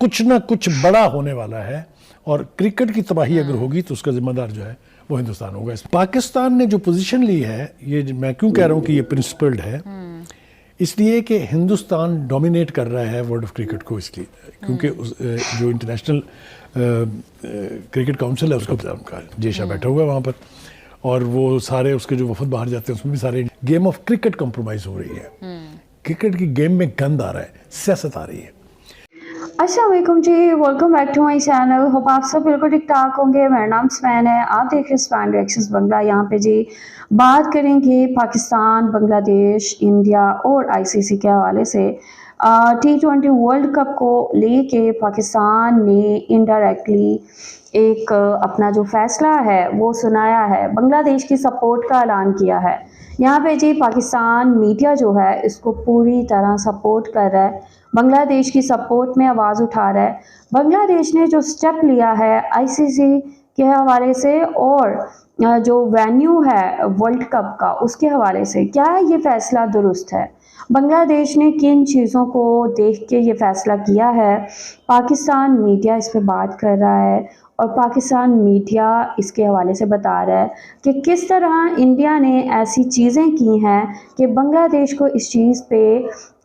कुछ ना कुछ बड़ा होने वाला है, और क्रिकेट की तबाही अगर होगी तो उसका जिम्मेदार जो है वो हिंदुस्तान होगा। पाकिस्तान ने जो पोजीशन ली है, ये मैं क्यों कह रहा हूँ कि ये प्रिंसिपल्ड है, इसलिए कि हिंदुस्तान डोमिनेट कर रहा है वर्ल्ड ऑफ क्रिकेट को, इसलिए क्योंकि जो इंटरनेशनल क्रिकेट काउंसिल है उसका जेशा बैठा हुआ है वहाँ पर, और वो सारे उसके जो वफद बाहर जाते हैं उसमें भी सारे गेम ऑफ क्रिकेट कॉम्प्रोमाइज़ हो रही है। क्रिकेट की गेम में गंद आ रहा है, सियासत आ रही है। अस्सलाम वालेकुम जी, welcome back to my channel. Hope आप सब बिल्कुल ठीक ठाक होंगे। मेरा नाम स्पैन है, आप देख रहे हैं स्पैन रिएक्शंस बंगला। यहाँ पे जी बात करेंगे पाकिस्तान, बांग्लादेश, इंडिया और आईसीसी के हवाले से। T20 वर्ल्ड कप को लेके पाकिस्तान ने इनडायरेक्टली एक अपना जो फैसला है वो सुनाया है, बांग्लादेश की सपोर्ट का ऐलान किया है। यहाँ पे जी पाकिस्तान मीडिया जो है इसको पूरी तरह सपोर्ट कर रहा है, बांग्लादेश की सपोर्ट में आवाज़ उठा रहा है। बांग्लादेश ने जो स्टेप लिया है आईसीसी के हवाले से और जो वेन्यू है वर्ल्ड कप का उसके हवाले से, क्या ये फ़ैसला दुरुस्त है? बांग्लादेश ने किन चीज़ों को देख के ये फ़ैसला किया है? पाकिस्तान मीडिया इस पर बात कर रहा है और पाकिस्तान मीडिया इसके हवाले से बता रहा है कि किस तरह इंडिया ने ऐसी चीज़ें की हैं कि बांग्लादेश को इस चीज़ पे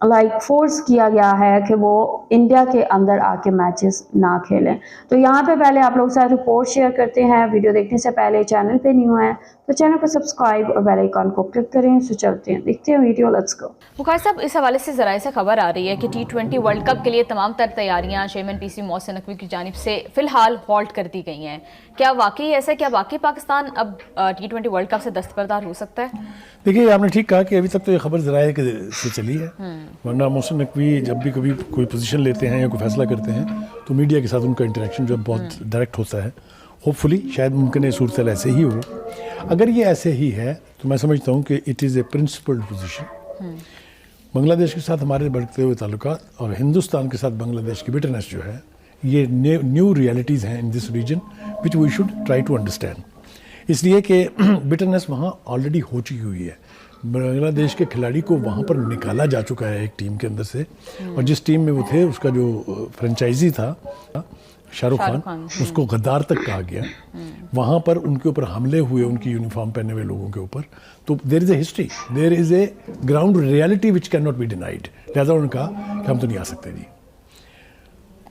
फोर्स किया गया है कि वो इंडिया के अंदर आके मैचेस ना खेलें। तो यहाँ पे पहले आप लोग साथ रिपोर्ट शेयर करते हैं। वीडियो देखने से पहले चैनल पे न्यू है तो चैनल को सब्सक्राइब और बेल आइकन को क्लिक करें। तो चलते हैं, देखते हैं वीडियो, लेट्स गो। बुखार साहब, इस हवाले से ज़राए से खबर आ रही है कि T20 वर्ल्ड कप के लिए तमाम तर तैयारियां चेयरमैन पीसी मोहसिन नकवी की जानिब से फिलहाल हॉल्ट कर दी गई हैं। क्या वाकई ऐसा, क्या वाकई पाकिस्तान अब T20 वर्ल्ड कप से दस्तबरदार हो सकता है? देखिए, आपने ठीक कहा कि अभी तक तो ये खबर ज़राए से चली है, वरना मोहसिन नकवी जब भी कभी कोई पोजीशन लेते हैं या कोई फैसला करते हैं तो मीडिया के साथ उनका इंटरेक्शन जो बहुत डायरेक्ट होता है। होपफुली शायद मुमकिन है सूरत ऐसे ही हो। अगर ये ऐसे ही है तो मैं समझता हूँ कि it is a principled position. Bangladesh के साथ हमारे बढ़ते हुए ताल्लुकात और हिंदुस्तान के साथ बांग्लादेश की बिटरनेस जो है, ये न्यू रियलिटीज़ हैं in this region which we should try to understand. इसलिए कि बिटरनेस वहाँ ऑलरेडी हो चुकी हुई है। बांग्लादेश के खिलाड़ी को वहाँ पर निकाला जा चुका है एक टीम के अंदर से, और जिस टीम में वो थे उसका जो फ्रेंचाइजी था शाहरुख खान, उसको गद्दार तक कहा गया। वहाँ पर उनके ऊपर हमले हुए उनकी यूनिफॉर्म पहने हुए लोगों के ऊपर। तो there is a history, there is a ground reality which can not be denied. लिहाजा उन्होंने कहा कि हम तो नहीं आ सकते जी।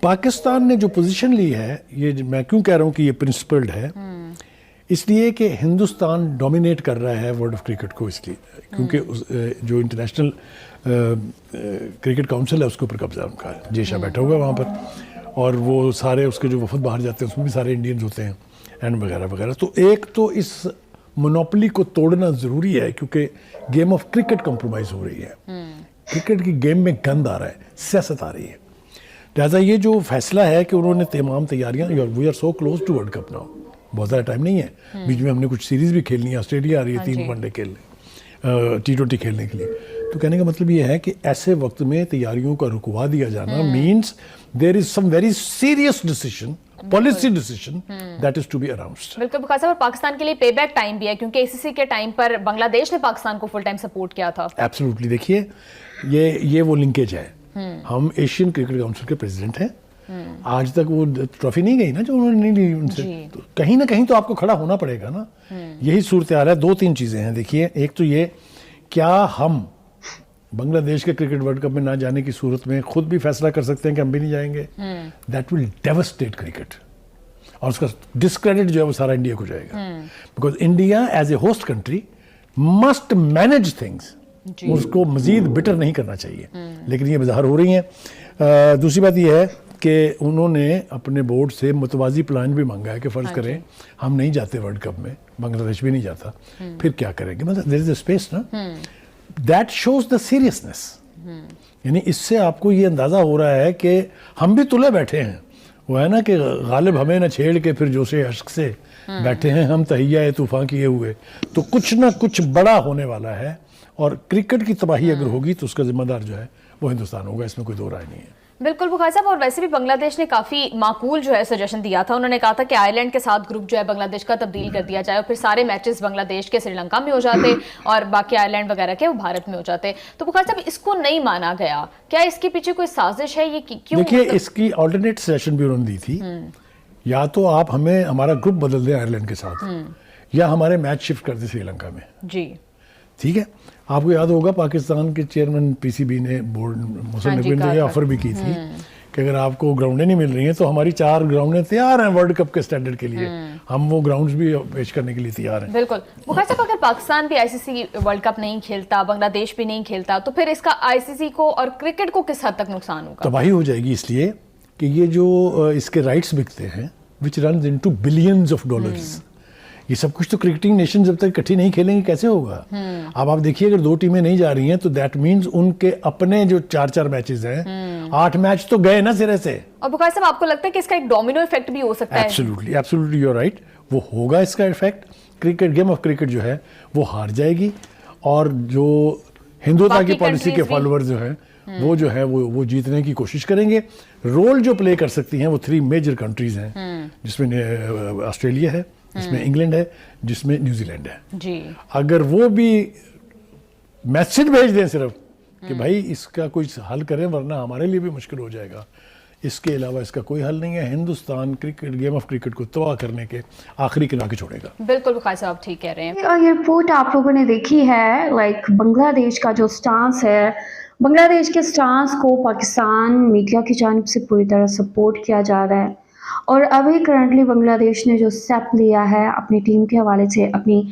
पाकिस्तान ने जो पोजीशन ली है, ये मैं क्यों कह रहा हूँ कि ये प्रिंसिपल्ड है, इसलिए कि हिंदुस्तान डोमिनेट कर रहा है वर्ल्ड ऑफ क्रिकेट को, इसलिए क्योंकि जो इंटरनेशनल क्रिकेट काउंसिल है उसके ऊपर कब्जा उनका जेशा बैठा हुआ है वहाँ पर, और वो सारे उसके जो वफद बाहर जाते हैं उसमें भी सारे इंडियंस होते हैं एंड वगैरह वगैरह। तो एक तो इस मोनोपोली को तोड़ना ज़रूरी है क्योंकि गेम ऑफ क्रिकेट कॉम्प्रोमाइज़ हो रही है। क्रिकेट की गेम में गंद आ रहा है, सियासत आ रही है। लिहाजा ये जो फैसला है कि उन्होंने तमाम तैयारियाँ, we are so close to world cup now, बहुत ज़्यादा टाइम नहीं है, बीच में हमने कुछ सीरीज़ भी खेलनी है। ऑस्ट्रेलिया आ रही है 3 वनडे खेलने, T20 खेलने के लिए। तो कहने का मतलब ये है कि ऐसे वक्त में तैयारियों का रुकवा दिया जाना means there is some very serious decision, policy decision that is to be announced. बिल्कुल बुखार साहब, और पाकिस्तान के लिए पे बैक टाइम भी है क्योंकि ACC के टाइम पर बांग्लादेश ने पाकिस्तान को फुल टाइम सपोर्ट किया था। एब्सोल्युटली। देखिए, ये वो लिंकेज है। हम एशियन क्रिकेट काउंसिल के प्रेसिडेंट हैं। आज तक वो ट्रॉफी नहीं गई ना जो उन्होंने नहीं ली उनसे, तो कहीं ना कहीं तो आपको खड़ा होना पड़ेगा ना। यही सूरत हाल है। 2-3 चीज़ें हैं। देखिए, एक तो ये, क्या हम बांग्लादेश के क्रिकेट वर्ल्ड कप में ना जाने की सूरत में खुद भी फैसला कर सकते हैं कि हम भी नहीं जाएंगे? दैट विल डेवस्टेट क्रिकेट, और उसका डिस्क्रेडिट जो है वो सारा इंडिया को जाएगा। Because India as a host country must manage things, उसको मजीद बिटर नहीं करना चाहिए, लेकिन ये बाहर हो रही हैं। दूसरी बात यह है कि उन्होंने अपने बोर्ड से मुतवाजी प्लान भी मांगा है कि फ़र्ज़ करें हम नहीं जाते वर्ल्ड कप में, बांग्लादेश भी नहीं जाता, फिर क्या करेंगे? मतलब देयर इज़ अ स्पेस ना, दैट शोज द सीरियसनेस। यानी इससे आपको ये अंदाज़ा हो रहा है कि हम भी तुले बैठे हैं। वो है ना कि गालिब हमें न छेड़ के फिर जोशे अश्क से बैठे हैं हम तहिया तूफ़ान किए हुए। तो कुछ ना कुछ बड़ा होने वाला है, और क्रिकेट की तबाही अगर होगी तो उसका जिम्मेदार जो है वो हिंदुस्तान होगा, इसमें कोई दो राय नहीं है। बिल्कुल बुखारी साहब, और वैसे भी बांग्लादेश ने काफ़ी माकूल जो है सजेशन दिया था। उन्होंने कहा था कि आयरलैंड के साथ ग्रुप जो है बांग्लादेश का तब्दील कर दिया जाए और फिर सारे मैचेस बांग्लादेश के श्रीलंका में हो जाते और बाकी आयरलैंड वगैरह के वो भारत में हो जाते। तो बुखारी साहब, इसको नहीं माना गया, क्या इसके पीछे कोई साजिश है? ये क्यों? देखिए, इसकी ऑल्टरनेट सेशन भी उन्होंने दी थी, या तो आप हमें हमारा ग्रुप बदल दें आयरलैंड के साथ, या हमारे मैच शिफ्ट कर दें श्रीलंका में। जी, ठीक है। आपको याद होगा पाकिस्तान के चेयरमैन पीसीबी ने बोर्ड मोहसिन नकवी ने ये ऑफर भी की थी कि अगर आपको ग्राउंडें नहीं मिल रही हैं तो हमारी 4 ग्राउंडें तैयार हैं वर्ल्ड कप के स्टैंडर्ड के लिए, हम वो ग्राउंड्स भी पेश करने के लिए तैयार हैं। बिल्कुल बुखारी साहब, अगर पाकिस्तान भी आईसीसी वर्ल्ड कप नहीं खेलता, बांग्लादेश भी नहीं खेलता, तो फिर इसका आईसीसी को और क्रिकेट को किस हद तक नुकसान होगा? तबाही हो जाएगी, इसलिए कि ये जो इसके राइट्स बिकते हैं विच run into billions of dollars, ये सब कुछ तो क्रिकेटिंग नेशन जब तक इकट्ठी नहीं खेलेंगे कैसे होगा? अब आप देखिए, अगर 2 टीमें नहीं जा रही हैं तो दैट मीन्स उनके अपने जो 4-4 मैचेस हैं, 8 मैच तो गए ना सिरे से। और बुखारी साहब, आपको लगता है कि इसका एक डोमिनो इफेक्ट भी हो सकता है? Absolutely, absolutely you are right, वो होगा इसका effect. Cricket, game of cricket जो है वो हार जाएगी, और जो हिंदुत्व की पॉलिसी के फॉलोअर्स जो हैं वो जो है वो जीतने की कोशिश करेंगे। रोल जो प्ले कर सकती हैं वो 3 मेजर कंट्रीज हैं, जिसमें ऑस्ट्रेलिया है, जिसमें इंग्लैंड है, जिसमें न्यूजीलैंड है जी। अगर वो भी मैसेज भेज दें सिर्फ कि भाई इसका कुछ हल करें वरना हमारे लिए भी मुश्किल हो जाएगा, इसके अलावा इसका कोई हल नहीं है। Hindustan cricket, game of cricket को तबाह करने के आखिरी किनारे छोड़ेगा। बिल्कुल बुखारी साहब, आप ठीक कह रहे हैं। और ये रिपोर्ट आप लोगों ने देखी है, लाइक बांग्लादेश का जो स्टांस है, बांग्लादेश के स्टांस को पाकिस्तान मीडिया की जानिब से पूरी तरह सपोर्ट किया जा रहा है। और अभी करंटली बांग्लादेश ने जो स्टेप लिया है अपनी टीम के हवाले से, अपनी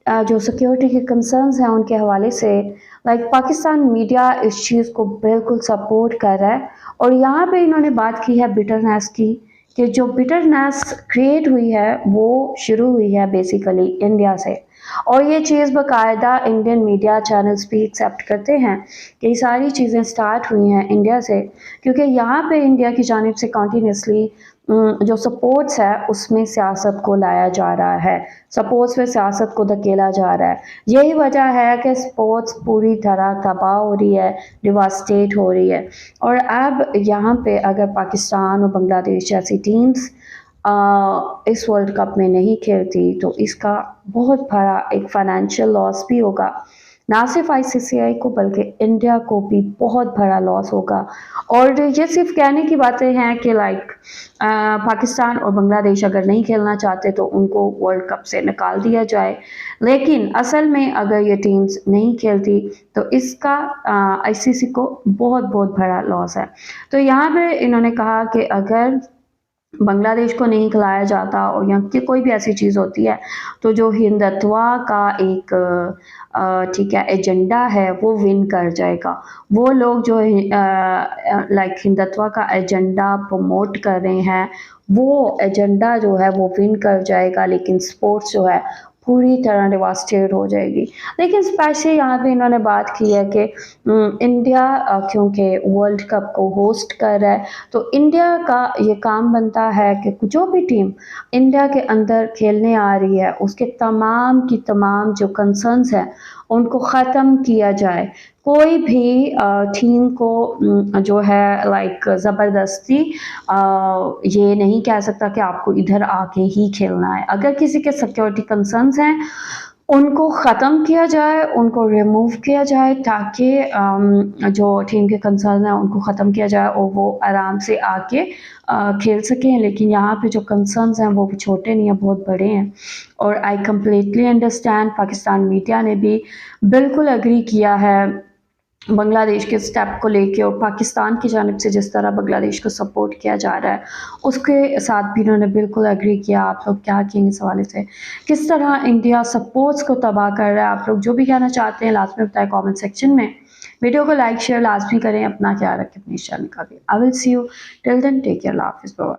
जो सिक्योरिटी के कंसर्न्स हैं उनके हवाले से, लाइक पाकिस्तान मीडिया इस चीज़ को बिल्कुल सपोर्ट कर रहा है। और यहाँ पे इन्होंने बात की है बिटरनेस की, कि जो बिटरनेस क्रिएट हुई है वो शुरू हुई है बेसिकली इंडिया से, और ये चीज़ बाकायदा इंडियन मीडिया चैनल्स भी एक्सेप्ट करते हैं कि ये सारी चीज़ें स्टार्ट हुई हैं इंडिया से, क्योंकि यहाँ पे इंडिया की जानिब से कॉन्टीन्यूसली जो सपोर्ट्स है उसमें सियासत को लाया जा रहा है, सपोर्ट्स में सियासत को धकेला जा रहा है। यही वजह है कि स्पोर्ट्स पूरी तरह तबाह हो रही है, डिवास्टेट हो रही है। और अब यहाँ पे अगर पाकिस्तान और बांग्लादेश जैसी टीम्स इस वर्ल्ड कप में नहीं खेलती तो इसका बहुत बड़ा एक फाइनेंशियल लॉस भी होगा, ना सिर्फ आईसीसीआई को बल्कि इंडिया को भी बहुत बड़ा लॉस होगा। और ये सिर्फ कहने की बातें हैं कि लाइक पाकिस्तान और बांग्लादेश अगर नहीं खेलना चाहते तो उनको वर्ल्ड कप से निकाल दिया जाए, लेकिन असल में अगर ये टीम्स नहीं खेलती तो इसका आईसीसी को बहुत बड़ा लॉस है। तो यहाँ पे इन्होंने कहा कि अगर बांग्लादेश को नहीं खिलाया जाता और यहाँ की कोई भी ऐसी चीज़ होती है तो जो हिंदुत्व का एक ठीक है एजेंडा है वो विन कर जाएगा। वो लोग जो लाइक हिंदुत्व का एजेंडा प्रमोट कर रहे हैं वो एजेंडा जो है वो विन कर जाएगा, लेकिन स्पोर्ट्स जो है पूरी तरह डिवास्टेट हो जाएगी। लेकिन स्पेशली यहाँ पे इन्होंने बात की है कि इंडिया क्योंकि वर्ल्ड कप को होस्ट कर रहा है तो इंडिया का ये काम बनता है कि जो भी टीम इंडिया के अंदर खेलने आ रही है उसके तमाम की तमाम जो कंसर्न्स हैं उनको ख़त्म किया जाए। कोई भी टीम को जो है लाइक ज़बरदस्ती ये नहीं कह सकता कि आपको इधर आके ही खेलना है। अगर किसी के सिक्योरिटी कंसर्न्स हैं उनको ख़त्म किया जाए, उनको रिमूव किया जाए ताकि जो टीम के कंसर्न हैं उनको ख़त्म किया जाए और वो आराम से आके खेल सकें। लेकिन यहाँ पे जो कंसर्न्स हैं वो भी छोटे नहीं हैं, बहुत बड़े हैं। और I completely understand, Pakistan media ने भी बिल्कुल एग्री किया है बांग्लादेश के स्टेप को लेके, और पाकिस्तान की जानिब से जिस तरह बांग्लादेश को सपोर्ट किया जा रहा है उसके साथ भी इन्होंने बिल्कुल एग्री किया। आप लोग क्या कहेंगे इस हवाले से, किस तरह इंडिया सपोर्ट्स को तबाह कर रहा है? आप लोग जो भी कहना चाहते हैं लास्ट में बताएं कमेंट सेक्शन में। वीडियो को लाइक शेयर लाजमी करें, अपना ख्याल रखें, अपनी चैनल का भी। I will see you till then, take care, अल्लाह हाफिज़।